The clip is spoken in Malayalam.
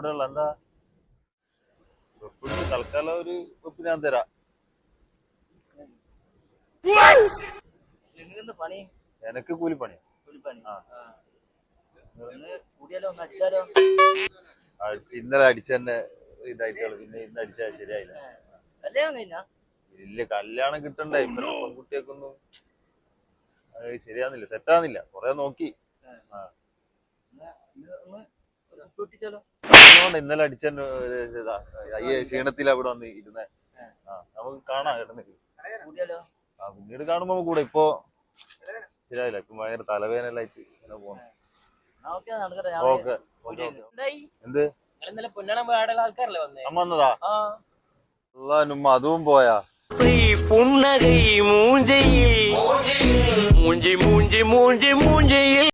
ഇവിടെ ഉള്ള എന്താ വെപ്പിന് തൽക്കാലം ഒരു വെപ്പ് ഞാൻ തരാം. എനക്ക് കൂലിപ്പണിയാ. ഇന്നലെ അടിച്ചെന്നെ ഇതായിട്ടുള്ളു. പിന്നെ ഇന്ന് അടിച്ചാൽ ശരിയായില്ല. ഇല്ല, കല്യാണം കിട്ടണ്ടേ. ഇപ്പഴത്തെ പെൺകുട്ടിയൊക്കൊന്നും ശരിയാന്നില്ല, സെറ്റാന്നില്ല. കൊറേ നോക്കി. ഇന്നലെ അടിച്ചെന്നെ ക്ഷീണത്തിൽ അവിടെ വന്ന് ഇരുന്നേ. നമുക്ക് കാണാം കിട്ടുന്നില്ല. പിന്നീട് കാണുമ്പോ കൂടെ. ഇപ്പൊ ശരിയായില്ല. ഇപ്പൊ ഭയങ്കര തലവേദനയിലായിട്ട് ഇങ്ങനെ പോന്നു. ഓക്കെ. എന്ത് അമ്മ വന്നതാ? അല്ലാ അതും പോയാ? புன்னகை மூஞ்சையில் மூஞ்சி மூஞ்சி மூஞ்சி மூஞ்சியில்